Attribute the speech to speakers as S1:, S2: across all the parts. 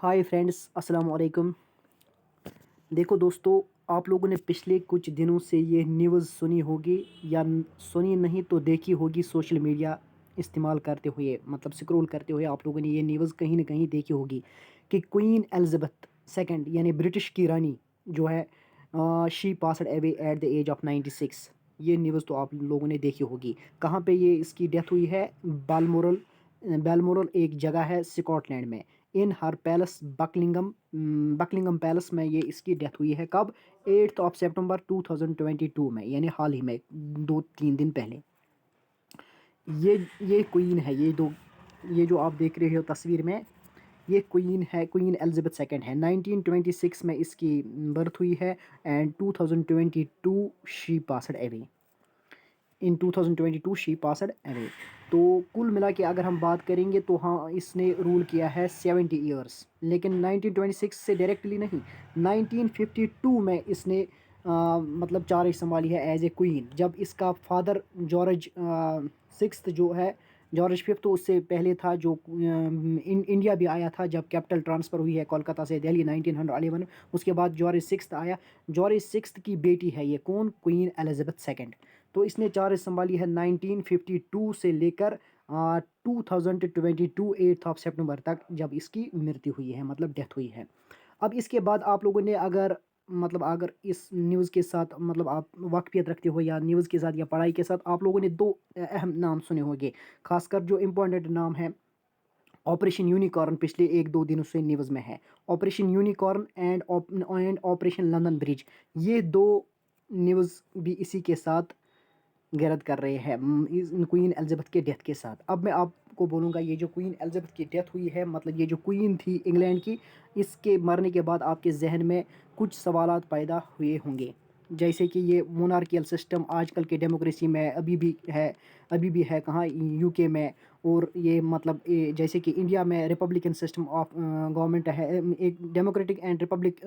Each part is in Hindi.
S1: हाय फ्रेंड्स, अस्सलाम वालेकुम। देखो दोस्तों, आप लोगों ने पिछले कुछ दिनों से ये न्यूज़ सुनी होगी या सुनी नहीं तो देखी होगी। सोशल मीडिया इस्तेमाल करते हुए मतलब स्क्रॉल करते हुए आप लोगों ने ये न्यूज़ कहीं ना कहीं देखी होगी कि क्वीन एलिज़ाबेथ सेकंड यानी ब्रिटिश की रानी जो है, she passed away at the age of 96। ये न्यूज़ तो आप लोगों ने देखी होगी। कहाँ पे ये इसकी डेथ हुई है? बालमोरल। बेलमोरल एक जगह है स्कॉटलैंड में। इन हर पैलेस बकलिंगम पैलेस में ये इसकी डेथ हुई है। कब? 8 सितंबर 2022 में, यानी हाल ही में 2-3 दिन पहले। ये क्वीन है। ये जो आप देख रहे हो तस्वीर में, ये क्वीन है। क्वीन एलिज़ाबेथ सेकंड है। 1926 में इसकी बर्थ हुई है and 2022 she passed away. In 2022 she passed away. तो कुल मिला के अगर हम बात करेंगे तो हाँ, इसने रूल किया है 70 ईयर्स, लेकिन 1926 से डायरेक्टली नहीं, 1952 में इसने मतलब चार्ज संभाली है एज ए क्वीन। जब इसका फादर जॉर्ज सिक्स्थ जो है, जॉर्ज फिफ्थ, तो उससे पहले था जो इंडिया भी आया था जब कैपिटल ट्रांसफ़र हुई है कोलकाता से दिल्ली 1911। उसके बाद जॉर्ज सिक्स्थ आया। जॉर्ज सिक्स्थ की बेटी है ये कौन? Queen Elizabeth second. तो इसने चार्ज संभाली है 1952 से लेकर 2022 8 सितंबर तक, जब इसकी मृत्यु हुई है, मतलब डेथ हुई है। अब इसके बाद आप लोगों ने अगर इस न्यूज़ के साथ मतलब आप वाकफियत रखते हो या न्यूज़ के साथ या पढ़ाई के साथ, आप लोगों ने दो अहम नाम सुने होंगे। खासकर जो इम्पोर्टेंट नाम है, ऑपरेशन यूनिकॉर्न पिछले 1-2 दिनों से न्यूज़ में है। Operation unicorn and operation London bridge, ये दो न्यूज़ भी इसी के साथ गिरद कर रहे हैं इस क्वीन एलिज़ाबेथ के डेथ के साथ। अब मैं आपको बोलूँगा, ये जो क्वीन एलिज़ाबेथ की डेथ हुई है, मतलब ये जो क्वीन थी इंग्लैंड की, इसके मरने के बाद आपके जहन में कुछ सवालात पैदा हुए होंगे। जैसे कि ये मोनार्कियल सिस्टम आजकल के डेमोक्रेसी में अभी भी है कहाँ? यूके में। और ये मतलब जैसे कि इंडिया में रिपब्लिकन सिस्टम ऑफ गवर्नमेंट है, एक डेमोक्रेटिक एंड रिपब्लिक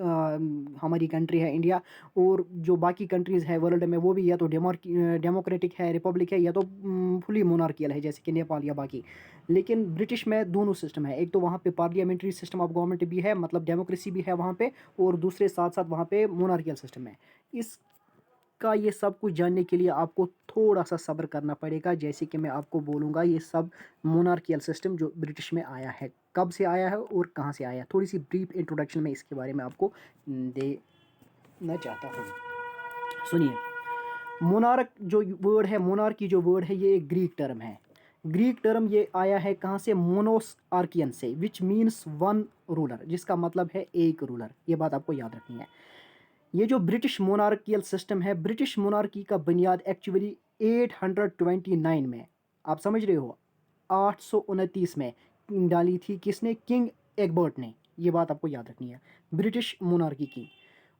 S1: हमारी कंट्री है इंडिया। और जो बाकी कंट्रीज़ है वर्ल्ड में, वो भी या तो डेमोक्रेटिक है, रिपब्लिक है, या तो फुली मोनार्कियल है, जैसे कि नेपाल या बाकी। लेकिन ब्रिटिश में दोनों सिस्टम है। एक तो वहाँ पे पार्लियामेंट्री सिस्टम ऑफ गवर्नमेंट भी है, मतलब डेमोक्रेसी भी है वहाँ पे, और दूसरे साथ साथ वहाँ पे मोनार्कियल सिस्टम है। इसका ये सब कुछ जानने के लिए आपको थोड़ा सा सब्र करना पड़ेगा। जैसे कि मैं आपको बोलूँगा, ये सब मोनार्कियल सिस्टम जो ब्रिटिश में आया है, कब से आया है और कहाँ से आया है, थोड़ी सी ब्रीफ इंट्रोडक्शन में इसके बारे में आपको देना चाहता हूँ। सुनिए, मोनार्क जो वर्ड है, मोनार्की जो वर्ड है, ये एक ग्रीक टर्म है। ग्रीक टर्म ये आया है कहाँ से? मोनोस आर्कियन से, विच मीन्स वन रूलर, जिसका मतलब है एक रूलर। ये बात आपको याद रखनी है। ये जो ब्रिटिश मोनार्कियल सिस्टम है, ब्रिटिश मोनार्की का बुनियाद एक्चुअली 829 में, आप समझ रहे हो, 829 में डाली थी। किसने? किंग एग्बर्ट ने। ये बात आपको याद रखनी है, ब्रिटिश मोनार्की की।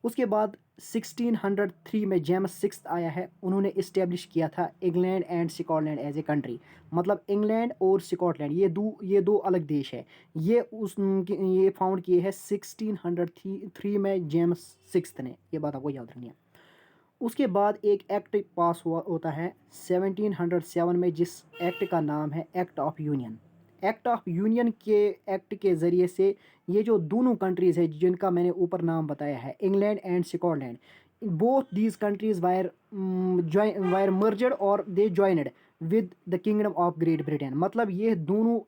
S1: उसके बाद 1603 में जेम्स सिक्स्थ आया है, उन्होंने इस्टेब्लिश किया था England and Scotland as a country. मतलब इंग्लैंड और स्कॉटलैंड, ये दो अलग देश है। ये फाउंड किए हैं 1603 में जेम्स सिक्स्थ ने। ये बात आपको याद रखनी है। उसके बाद एक एक्ट पास हुआ होता है 1707 में, जिस एक्ट का नाम है act of union. Act of union के एक्ट के ज़रिए से ये जो दोनों कंट्रीज़ है जिनका मैंने ऊपर नाम बताया है, England and Scotland, both these countries were merged और they joined with the kingdom of Great Britain. मतलब ये दोनों,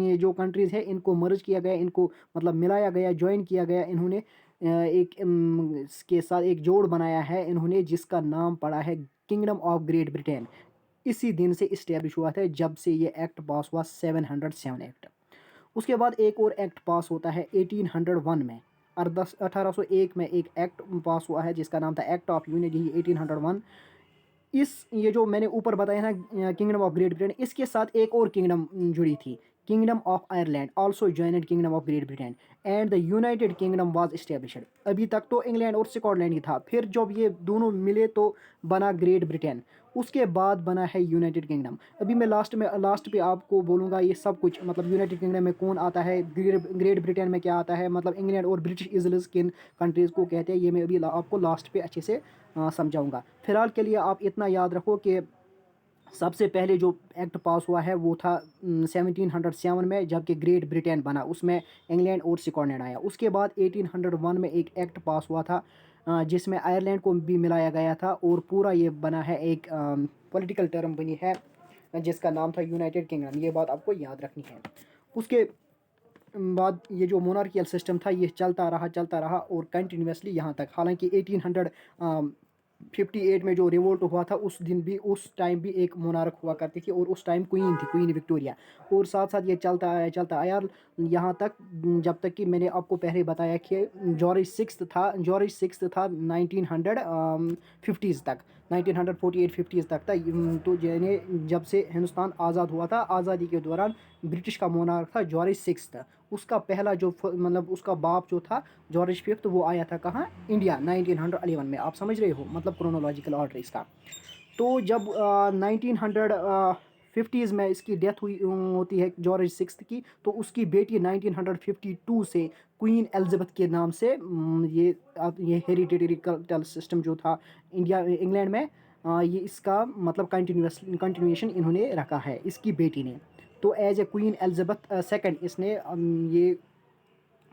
S1: ये जो कंट्रीज़ है, इनको मर्ज किया गया, इनको मतलब मिलाया गया, ज्वाइन किया गया। इन्होंने इसके साथ एक जोड़ बनाया है इन्होंने, जिसका नाम पड़ा है किंगडम ऑफ ग्रेट ब्रिटेन। इसी दिन से इस्टेब्लिश हुआ था, जब से ये एक्ट पास हुआ, 707 एक्ट। उसके बाद एक और एक्ट पास होता है 1801 में, और 1801 में एक एक्ट पास हुआ है जिसका नाम था एक्ट ऑफ यूनिटी 1801। ये जो मैंने ऊपर बताया ना, किंगडम ऑफ ग्रेट ब्रिटेन, इसके साथ एक और किंगडम जुड़ी थी, kingdom of Ireland also joined kingdom of Great Britain and the United Kingdom was established. अभी तक तो इंग्लैंड और स्कॉटलैंड ही था, फिर जब ये दोनों मिले तो बना ग्रेट ब्रिटेन, उसके बाद बना है यूनाइटेड किंगडम। अभी मैं लास्ट पे आपको बोलूँगा ये सब कुछ, मतलब यूनाइटेड किंगडम में कौन आता है, ग्रेट ब्रिटेन में क्या आता है, मतलब इंग्लैंड और ब्रिटिश इजल्स किन कंट्रीज़ को कहते हैं, ये मैं अभी आपको लास्ट पे अच्छे से समझाऊंगा। फिलहाल के लिए आप इतना याद रखो कि सबसे पहले जो एक्ट पास हुआ है वो था 1707 में, जबकि ग्रेट ब्रिटेन बना, उसमें इंग्लैंड और स्कॉटलैंड आया। उसके बाद 1801 में एक एक्ट पास हुआ था जिसमें आयरलैंड को भी मिलाया गया था, और पूरा ये बना है एक पॉलिटिकल टर्म बनी है जिसका नाम था यूनाइटेड किंगडम। ये बात आपको याद रखनी है। उसके बाद ये जो मोनार्कियल सिस्टम था ये चलता रहा और कंटिन्यूसली यहाँ तक। हालांकि 1858 में जो रिवोल्ट हुआ था उस टाइम भी एक मोनार्क हुआ करती थी, और उस टाइम क्वीन थी, क्वीन विक्टोरिया। और साथ साथ ये चलता आया यहाँ तक, जब तक कि मैंने आपको पहले बताया कि जॉर्ज सिक्स था 1950s तक, 1948-50s तक था। तो यानी जब से हिंदुस्तान आज़ाद हुआ था, आज़ादी के दौरान ब्रिटिश का मोनार्क था जॉर्ज सिक्स। उसका पहला जो मतलब उसका बाप जो था जॉर्ज फिफ्थ, वो आया था कहाँ, इंडिया, 1911 में। आप समझ रहे हो मतलब क्रोनोलॉजिकल ऑर्डर इसका। तो जब 1950s में इसकी डेथ हुई होती है जॉर्ज सिक्स की, तो उसकी बेटी 1952 से क्वीन एलिजाबेथ के नाम से ये हेरिडिटरी कल्चरल सिस्टम जो था इंग्लैंड में, ये इसका मतलब कंटिन्यूएशन इन्होंने रखा है इसकी बेटी ने। तो as a Queen Elizabeth second इसने ये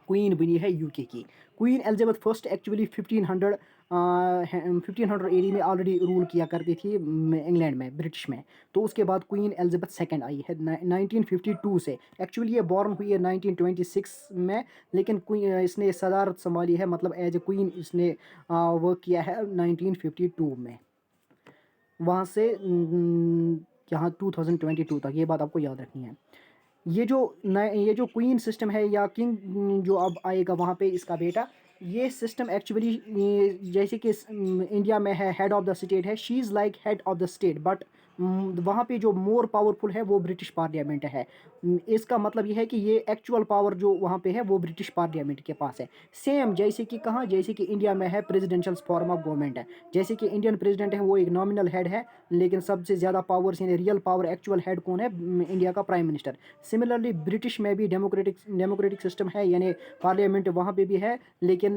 S1: क्वीन बनी है यूके की। क्वीन एलिजाबेथ फर्स्ट एक्चुअली 1580 में ऑलरेडी रूल किया करती थी इंग्लैंड में, ब्रिटिश में। तो उसके बाद क्वीन एलिजाबेथ सेकंड आई है 1952 से। एक्चुअली ये बॉर्न हुई है 1926 में, लेकिन इसने सदारत संभाली है, मतलब एज ए क्वीन इसने वर्क किया है 1952 में, वहाँ से यहाँ 2022 तक। ये बात आपको याद रखनी है। ये जो क्वीन सिस्टम है या किंग जो अब आएगा वहाँ पे इसका बेटा, ये सिस्टम एक्चुअली जैसे कि इंडिया में है हेड ऑफ द स्टेट है, she is like head of the state, but वहाँ पे जो मोर पावरफुल है वो ब्रिटिश पार्लियामेंट है। इसका मतलब ये है कि ये एक्चुअल पावर जो वहाँ पे है वो ब्रिटिश पार्लियामेंट के पास है। सेम जैसे कि कहाँ, जैसे कि इंडिया में है प्रेसिडेंशियल फॉर्म ऑफ गवर्नमेंट है। जैसे कि इंडियन प्रेसिडेंट है वो एक नॉमिनल हेड है, लेकिन सबसे ज़्यादा पावर्स यानी रियल पावर एक्चुअल हेड कौन है, इंडिया का प्राइम मिनिस्टर। सिमिलरली ब्रिटिश में भी डेमोक्रेटिक सिस्टम है, यानी पार्लियामेंट वहाँ पे भी है, लेकिन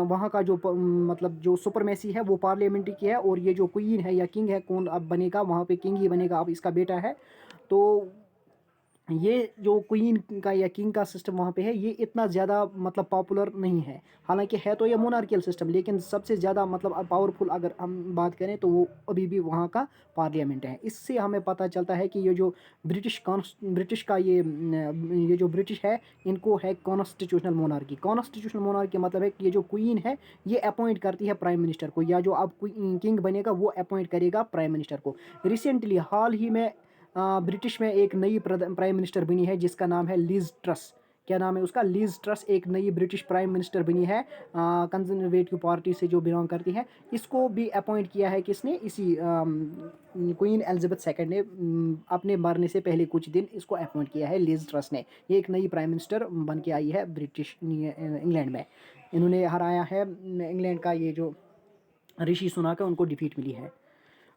S1: वहाँ का जो मतलब जो सुपरमेसी है वो पार्लियामेंट की है। और ये जो क्वीन है या किंग है, कौन अब बनेगा वहाँ पे, किंग ही बनेगा, अब इसका बेटा है। तो ये जो क्वीन का या किंग का सिस्टम वहाँ पे है, ये इतना ज़्यादा मतलब पॉपुलर नहीं है। हालांकि है तो ये मोनार्कियल सिस्टम, लेकिन सबसे ज़्यादा मतलब पावरफुल अगर हम बात करें तो वो अभी भी वहाँ का पार्लियामेंट है। इससे हमें पता चलता है कि ये जो ब्रिटिश का ये जो ब्रिटिश है, इनको है कॉन्स्टिट्यूशनल मोनार्की। कॉन्स्टिट्यूशनल मोनार्की मतलब है कि ये जो क्वीन है ये अपॉइंट करती है प्राइम मिनिस्टर को, या जो अब किंग बनेगा वो अपॉइंट करेगा प्राइम मिनिस्टर को। रिसेंटली हाल ही में ब्रिटिश में एक नई प्राइम मिनिस्टर बनी है जिसका नाम है लीज ट्रस। क्या नाम है उसका, लीज ट्रस, एक नई ब्रिटिश प्राइम मिनिस्टर बनी है कंजर्वेटिव पार्टी से जो बिलोंग करती है। इसको भी अपॉइंट किया है किसने, इसी क्वीन एलिजाबेथ सेकंड ने अपने मरने से पहले कुछ दिन इसको अपॉइंट किया है लीज ट्रस ने। ये एक नई प्राइम मिनिस्टर बन के आई है ब्रिटिश इंग्लैंड में। इन्होंने हराया है इंग्लैंड का ये जो ऋषि सुनक है, उनको डिफीट मिली है।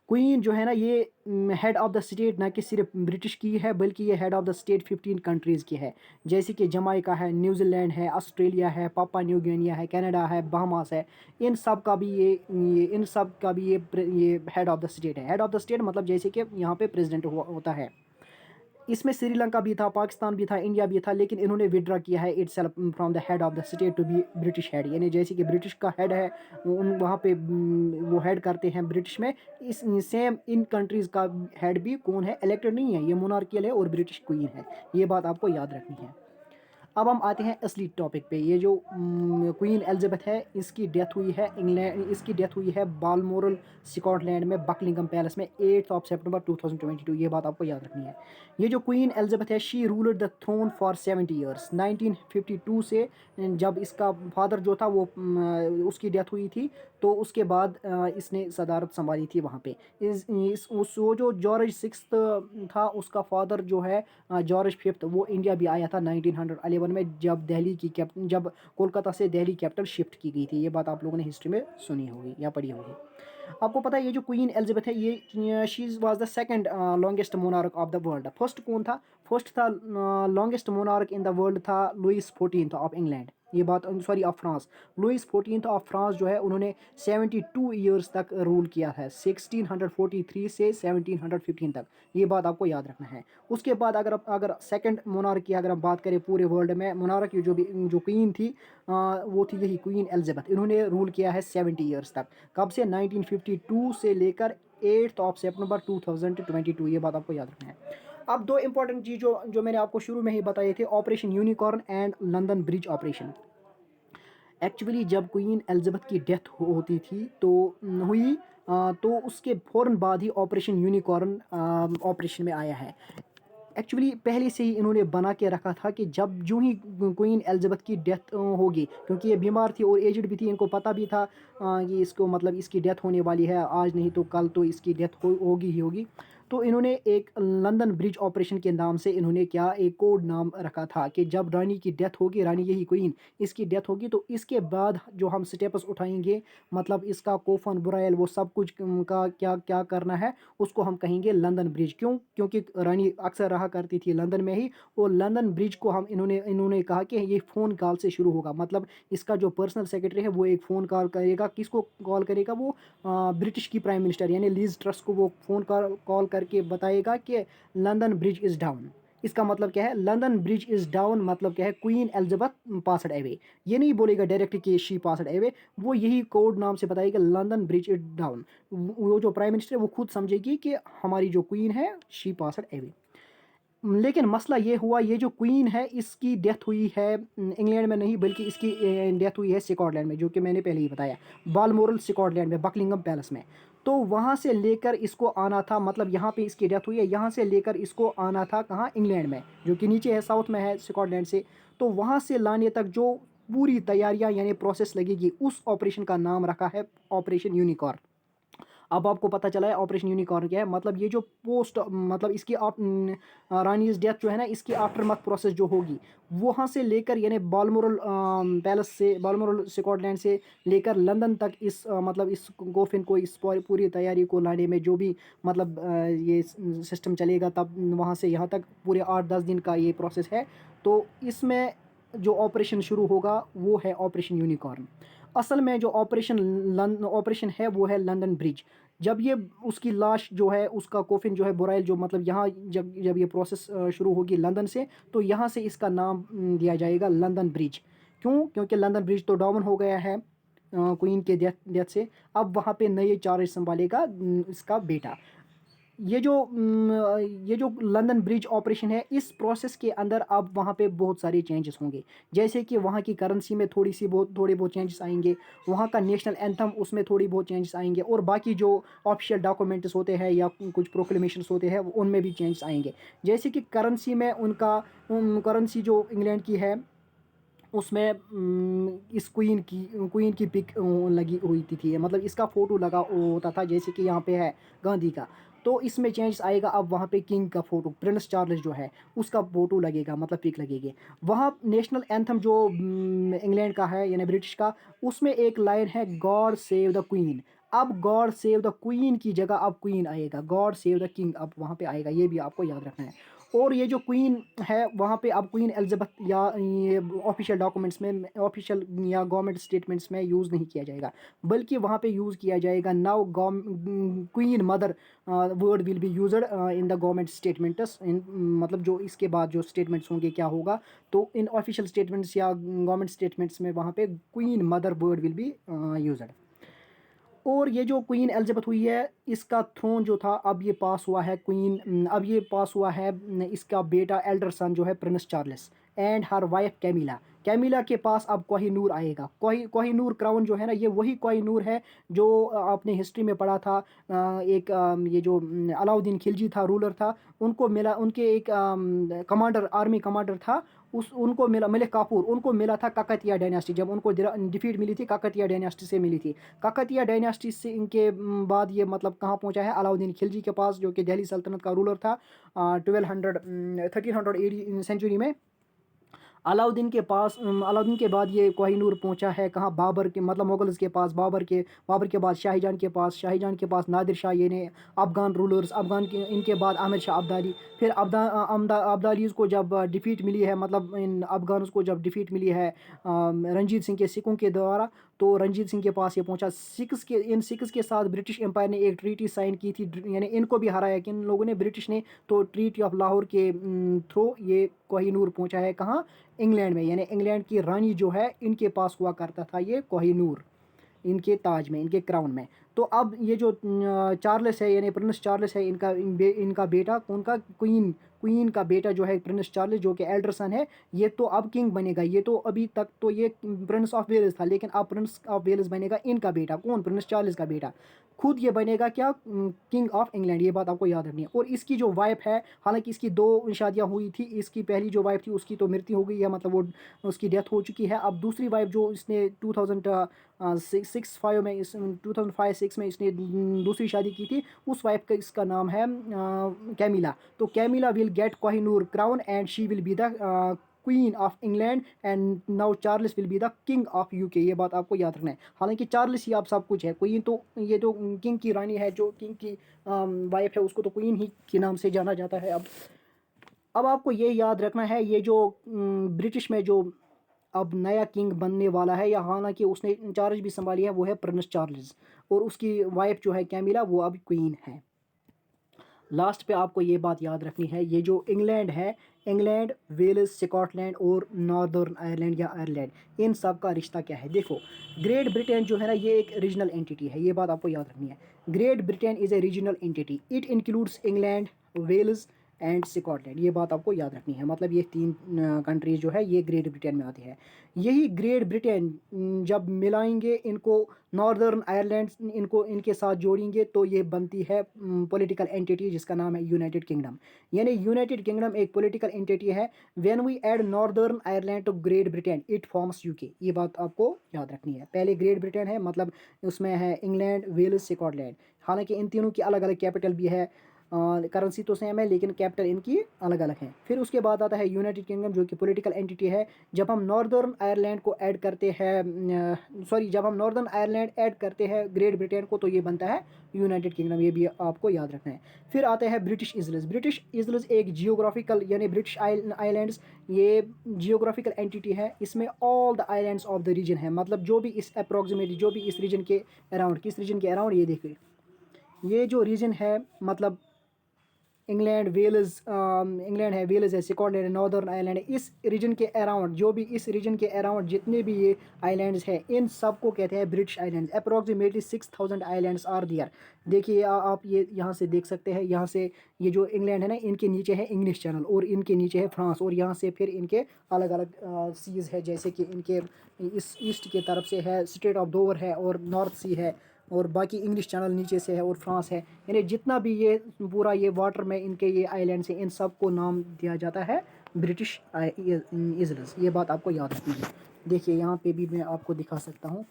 S1: क्वीन जो है ना, ये हेड ऑफ द स्टेट ना कि सिर्फ ब्रिटिश की है, बल्कि ये head of the state 15 countries की है। जैसे कि जमाइका है, न्यूजीलैंड है, ऑस्ट्रेलिया है, पापा न्यू गिनिया है, कनाडा है, बहामास है। इन सब का भी ये हेड ऑफ द स्टेट है। हेड ऑफ द स्टेट मतलब जैसे कि यहाँ पे प्रेसिडेंट होता है। इसमें श्रीलंका भी था, पाकिस्तान भी था, इंडिया भी था, लेकिन इन्होंने विड्रा किया है itself from the head of the state to be British head. यानी जैसे कि ब्रिटिश का हेड है, वहाँ पे वो हेड करते हैं ब्रिटिश में। इस सेम इन कंट्रीज़ का हेड भी कौन है, इलेक्टेड नहीं है, ये मोनार्कियल है और ब्रिटिश क्वीन है। ये बात आपको याद रखनी है। अब हम आते हैं असली टॉपिक पे। ये जो क्वीन एलिजाबेथ है, इसकी डेथ हुई है बालमोरल स्कॉटलैंड में बकिंगम पैलेस में 8 सितंबर 2022। ये बात आपको याद रखनी है। ये जो क्वीन एलिजाबेथ है, she ruled the throne for 70 years 1952 से। जब इसका फादर जो था वो उसकी डेथ हुई थी, तो उसके बाद इसने सदारत संभाली थी वहाँ पे। वो जो जॉर्ज सिक्स था, उसका फादर जो है जॉर्ज फिफ्थ, वो इंडिया भी आया था 1911 में, जब कोलकाता से दिल्ली कैपिटल शिफ्ट की गई थी। ये बात आप लोगों ने हिस्ट्री में सुनी होगी या पढ़ी होगी। आपको पता है ये जो क्वीन एलिजाबेथ है, ये she was the second longest monarch of the world. First कौन था, फर्स्ट था longest monarch in the world था लुइस 14 ऑफ इंग्लैंड। ये बात sorry of France, Louis 14 of France जो है उन्होंने 72 ईयर्स तक रूल किया है, 1643 से 1715 तक। ये बात आपको याद रखना है। उसके बाद अगर सेकंड मोनार्क की अगर हम बात करें पूरे वर्ल्ड में, मोनार्क की जो क्वीन थी वो थी यही क्वीन एलिजाबेथ। इन्होंने रूल किया है 70 ईयर्स तक। कब से? 1952 से लेकर 8 ऑफ सितंबर 2022। ये बात आपको याद रखना है। अब दो इंपॉर्टेंट चीज़ जो जो मैंने आपको शुरू में ही बताए थे, operation unicorn and London bridge operation. Actually जब क्वीन एलिजाबेथ की डेथ होती थी तो हुई तो उसके फ़ौरन बाद ही ऑपरेशन यूनिकॉर्न ऑपरेशन में आया है। एक्चुअली पहले से ही इन्होंने बना के रखा था कि जब जो ही क्वीन एलिजाबेथ की डेथ होगी, क्योंकि ये बीमार थी और एजड भी थी, इनको पता भी था कि इसको मतलब इसकी डेथ होने वाली है, आज नहीं तो कल तो इसकी डेथ होगी ही होगी। तो इन्होंने एक लंदन ब्रिज ऑपरेशन के नाम से इन्होंने क्या एक कोड नाम रखा था कि जब रानी की डेथ होगी, रानी यही क्वीन इसकी डेथ होगी, तो इसके बाद जो हम स्टेप्स उठाएंगे, मतलब इसका कोफन बुराइल वो सब कुछ का क्या क्या करना है, उसको हम कहेंगे लंदन ब्रिज। क्यों? क्योंकि रानी अक्सर रहा करती थी लंदन में ही, और लंदन ब्रिज को हम इन्होंने कहा कि ये फ़ोन कॉल से शुरू होगा। मतलब इसका जो पर्सनल सेक्रेटरी है वो एक फ़ोन कॉल करेगा, किसको कॉल करेगा? वो ब्रिटिश की प्राइम मिनिस्टर यानी लीज ट्रस को वो फ़ोन कॉल करके बताएगा कि लंदन ब्रिज इज़ डाउन। इसका मतलब क्या है? लंदन ब्रिज इज़ डाउन मतलब क्या है? Queen Elizabeth passed away. ये नहीं बोलेगा डायरेक्टली कि शी पासड अवे, वो यही कोड नाम से बताएगा लंदन ब्रिज इज़ डाउन। वो जो प्राइम मिनिस्टर है वो खुद समझेगी कि हमारी जो क्वीन है शी पासड अवे। लेकिन मसला ये हुआ, ये जो क्वीन है इसकी डेथ हुई है इंग्लैंड में नहीं, बल्कि इसकी डेथ हुई है स्कॉटलैंड में, जो कि मैंने पहले ही बताया, बालमोरल स्कॉटलैंड में, बकिंगम पैलेस में। तो वहाँ से लेकर इसको आना था, मतलब यहाँ पे इसकी डेथ हुई है, यहाँ से लेकर इसको आना था कहाँ? इंग्लैंड में, जो कि नीचे है, साउथ में है स्कॉटलैंड से। तो वहाँ से लाने तक जो पूरी तैयारियाँ यानी प्रोसेस लगेगी, उस ऑपरेशन का नाम रखा है ऑपरेशन यूनिकॉर्न। अब आपको पता चला है ऑपरेशन यूनिकॉर्न क्या है। मतलब ये जो पोस्ट मतलब इसकी रानीज डेथ जो है ना, इसकी आफ्टर मथ प्रोसेस जो होगी, वहाँ से लेकर यानी बालमोरल पैलेस से, बालमोरल स्कॉटलैंड से लेकर लंदन तक इस मतलब इस कोफिन को, इस पूरी तैयारी को लाने में जो भी मतलब ये सिस्टम चलेगा, तब वहाँ से यहाँ तक पूरे 8-10 दिन का ये प्रोसेस है। तो इसमें जो ऑपरेशन शुरू होगा वो है ऑपरेशन यूनिकॉर्न। असल में जो ऑपरेशन है वो है लंदन ब्रिज। जब ये उसकी लाश जो है, उसका कोफिन जो है बुराइल, जो मतलब यहाँ जब जब ये प्रोसेस शुरू होगी लंदन से, तो यहाँ से इसका नाम दिया जाएगा लंदन ब्रिज। क्यों? क्योंकि लंदन ब्रिज तो डाउन हो गया है क्वीन के डेथ डेथ से। अब वहाँ पे नए चार्ज संभालेगा इसका बेटा। ये जो लंदन ब्रिज ऑपरेशन है, इस प्रोसेस के अंदर अब वहाँ पे बहुत सारे चेंजेस होंगे। जैसे कि वहाँ की करेंसी में थोड़े बहुत चेंजेस आएंगे, वहाँ का नेशनल एंथम उसमें थोड़ी बहुत चेंजेस आएंगे, और बाकी जो ऑफिशियल डॉक्यूमेंट्स होते हैं या कुछ प्रोक्लेमेशंस होते हैं उनमें भी चेंजेस आएंगे। जैसे कि करेंसी में उनका करेंसी जो इंग्लैंड की है उसमें इस क्वीन की पिक लगी हुई थी, मतलब इसका फ़ोटो लगा होता था, जैसे कि यहाँ पे है गांधी का। तो इसमें चेंज आएगा, अब वहाँ पे किंग का फ़ोटो, प्रिंस चार्ल्स जो है उसका फ़ोटो लगेगा, मतलब पिक लगेगी। वहाँ नेशनल एंथम जो इंग्लैंड का है यानी ब्रिटिश का, उसमें एक लाइन है गॉड सेव द क्वीन। अब गॉड सेव द क्वीन की जगह अब क्वीन आएगा, गॉड सेव द किंग अब वहाँ पे आएगा, ये भी आपको याद रखना है। और ये जो क्वीन है वहाँ पे अब क्वीन एलिजाबेथ या ये ऑफिशियल डॉक्यूमेंट्स में, ऑफिशियल या गवर्नमेंट स्टेटमेंट्स में यूज़ नहीं किया जाएगा, बल्कि वहाँ पे यूज़ किया जाएगा now queen mother word will be used in the government statements. इन मतलब जो इसके बाद जो स्टेटमेंट्स होंगे क्या होगा, तो इन ऑफिशियल स्टेटमेंट्स या गवर्नमेंट स्टेटमेंट्स में वहाँ पे queen mother word will be used. और ये जो क्वीन एलिजाबेथ हुई है, इसका थ्रोन जो था अब ये पास हुआ है अब ये पास हुआ है इसका बेटा एल्डर सन जो है Prince Charles and her wife Camilla. Camilla के पास अब कोहिनूर आएगा। कोहिनूर क्राउन जो है ना, ये वही कोहिनूर है जो आपने हिस्ट्री में पढ़ा था। एक ये जो अलाउद्दीन खिलजी था, रूलर था, उनको मिला, उनके एक कमांडर, आर्मी कमांडर था, उस उनको मिला, मलिक काफूर, उनको मिला था काकतिया डायनास्टी, जब उनको डिफीट मिली थी काकतिया डायनास्टी से मिली थी। काकतिया डायनास्टी से इनके बाद ये मतलब कहाँ पहुँचा है? अलाउद्दीन खिलजी के पास, जो कि दिल्ली सल्तनत का रूलर था 1380 सेंचुरी में। अलाउद्दीन के पास अलाउद्दीन के बाद ये कोहिनूर पहुंचा है कहाँ, बाबर के मतलब मुगल्स के पास, बाबर के बाद शाहीजहां के पास नादिर शाह, ये ने अफ़गान रूलर्स, अफ़गान के इनके बाद अहमद शाह अब्दाली। फिर अब्दालीज़ को जब डिफ़ीट मिली है, मतलब इन अफ़गानों को जब डिफ़ीट मिली है रंजीत सिंह के सिखों के द्वारा, तो रंजीत सिंह के पास ये पहुंचा। सिक्स के साथ ब्रिटिश एम्पायर ने एक ट्रीटी साइन की थी, यानी इनको भी हराया कि इन लोगों ने, ब्रिटिश ने। तो ट्रीटी ऑफ लाहौर के थ्रू ये कोहिनूर पहुंचा है कहाँ, इंग्लैंड में। यानी इंग्लैंड की रानी जो है इनके पास हुआ करता था ये कोहिनूर, इनके ताज में, इनके क्राउन में। तो अब ये जो चार्ल्स है, यानी प्रिंस चार्ल्स है, इनका बेटा, उनका क्वीन का बेटा जो है प्रिंस चार्ल्स, जो कि एल्डर सन है, ये तो अब किंग बनेगा। ये तो अभी तक तो ये प्रिंस ऑफ वेल्स था, लेकिन अब प्रिंस ऑफ वेल्स बनेगा इनका बेटा। कौन? प्रिंस चार्ल्स का बेटा। खुद ये बनेगा क्या, किंग ऑफ इंग्लैंड। ये बात आपको याद रखनी है। और इसकी जो वाइफ है, हालांकि इसकी 2 शादियां हुई थी, इसकी पहली जो वाइफ थी उसकी तो मृत्यु हो गई है, मतलब वो उसकी डेथ हो चुकी है। अब दूसरी वाइफ जो इसने 2005-6 में इसने दूसरी शादी की थी, उस वाइफ का इसका नाम है कैमिला। तो Camilla will get Kohinoor crown and she will be the queen of England and now Charles will be the king of UK. ये बात आपको याद रखना है। हालांकि चार्ल्स ही आप सब कुछ है, क्वीन तो ये जो किंग की रानी है, जो किंग की वाइफ है, उसको तो क्वीन ही के नाम से जाना जाता है। अब आपको ये याद रखना है, ये जो ब्रिटिश में जो अब नया किंग बनने वाला है, या हालांकि उसने इंचार्ज भी संभाली है, वो है प्रिंस चार्ल्स, और उसकी वाइफ जो है कैमिला, वो अब क्वीन है। लास्ट पे आपको ये बात याद रखनी है, ये जो इंग्लैंड है, इंग्लैंड, वेल्स, स्कॉटलैंड और नॉर्दर्न आयरलैंड या आयरलैंड, इन सब का रिश्ता क्या है? देखो, ग्रेट ब्रिटेन जो है ना, ये एक रीजनल एंटिटी है। ये बात आपको याद रखनी है। Great Britain is a regional entity, it includes England, Wales and Scotland. ये बात आपको याद रखनी है। मतलब ये 3 कंट्रीज जो है ये ग्रेट ब्रिटेन में आती है। यही ग्रेट ब्रिटेन जब मिलाएंगे इनको नॉर्दर्न आयरलैंड, इनको इनके साथ जोड़ेंगे, तो ये बनती है पॉलिटिकल एंटिटी जिसका नाम है यूनाइटेड किंगडम। यानी यूनाइटेड किंगडम एक पॉलिटिकल एंटिटी है। When we add Northern Ireland to Great Britain it forms UK. ये बात आपको याद रखनी है। पहले ग्रेट ब्रिटेन है, मतलब उसमें है इंग्लैंड, वेल्स, स्कॉटलैंड। हालांकि इन तीनों की अलग अलग कैपिटल भी है, करेंसी तो सेम है, लेकिन कैपिटल इनकी अलग अलग है। फिर उसके बाद आता है यूनाइटेड किंगडम, जो कि पॉलिटिकल एंटिटी है। जब हम नॉर्दर्न आयरलैंड को ऐड करते हैं, जब हम नॉर्दर्न आयरलैंड ऐड करते हैं ग्रेट ब्रिटेन को, तो ये बनता है यूनाइटेड किंगडम। ये भी आपको याद रखना है। फिर आते हैं ब्रिटिश इजल्स। ब्रिटिश इजल्स एक जियोग्राफिकल, यानी ब्रिटिश आइलैंड्स, ये जियोग्राफिकल एंटिटी है। इसमें all the islands of the region है, मतलब जो भी इस अप्रॉक्सीमेटली, जो भी इस रीजन के अराउंड, किस रीजन के अराउंड, ये देखिए, ये जो रीजन है, मतलब इंग्लैंड है, वेल्स है, स्कॉटलैंड है, नॉर्दर्न आयरलैंड है, इस रीजन के अराउंड, जो भी इस रीजन के अराउंड जितने भी ये आइलैंड्स हैं, इन सब को कहते हैं British islands. Approximately 6000 islands are there. देखिए आप ये यहाँ से देख सकते हैं, यहाँ से ये जो इंग्लैंड है ना, इनके नीचे है इंग्लिश चैनल, और इनके नीचे है फ्रांस, और यहाँ से फिर इनके अलग अलग सीज़ है, जैसे कि इनके इस ईस्ट के तरफ से है स्ट्रेट ऑफ डोवर है, और नॉर्थ सी है, और बाकी इंग्लिश चैनल नीचे से है, और फ्रांस है। यानी जितना भी ये पूरा ये वाटर में इनके ये आइलैंड्स हैं, इन सब को नाम दिया जाता है ब्रिटिश इजल्स। ये बात आपको याद रखनी है। देखिए यहाँ पे भी मैं आपको दिखा सकता हूँ।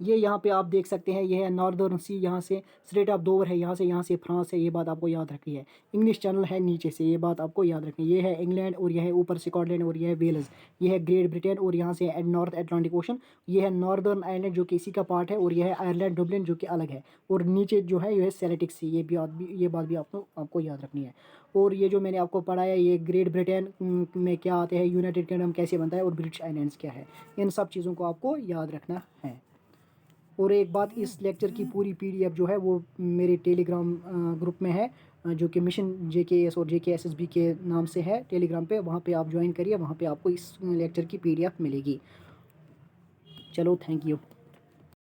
S1: ये यहाँ पे आप देख सकते हैं, ये है नॉर्दर्न सी, यहाँ से स्ट्रेट ऑफ डोवर है, यहाँ से फ्रांस है। ये बात आपको याद रखनी है। इंग्लिश चैनल है नीचे से, ये बात आपको याद रखनी है। ये है इंग्लैंड, और यह है ऊपर स्कॉटलैंड, और यह है वेल्स। ये है ग्रेट ब्रिटेन, और यहाँ से नॉर्थ अटलांटिक ओशन। ये है नॉर्दर्न आयरलैंड, जो कि इसी का पार्ट है, और यह है आयरलैंड डब्लिन, जो कि अलग है। और नीचे जो है ये सेलेटिक सी। ये बात भी आपको याद रखनी है। और ये जो मैंने आपको पढ़ाया, ये ग्रेट ब्रिटेन में क्या आते हैं, यूनाइटेड किंगडम कैसे बनता है, और ब्रिटिश आइलैंड्स क्या है, इन सब चीज़ों को आपको याद रखना है। और एक बात, इस लेक्चर की पूरी पीडीएफ जो है वो मेरे टेलीग्राम ग्रुप में है, जो कि मिशन JKS और JKSSB के नाम से है टेलीग्राम पे। वहाँ पे आप ज्वाइन करिए, वहाँ पे आपको इस लेक्चर की पीडीएफ मिलेगी। चलो, थैंक यू।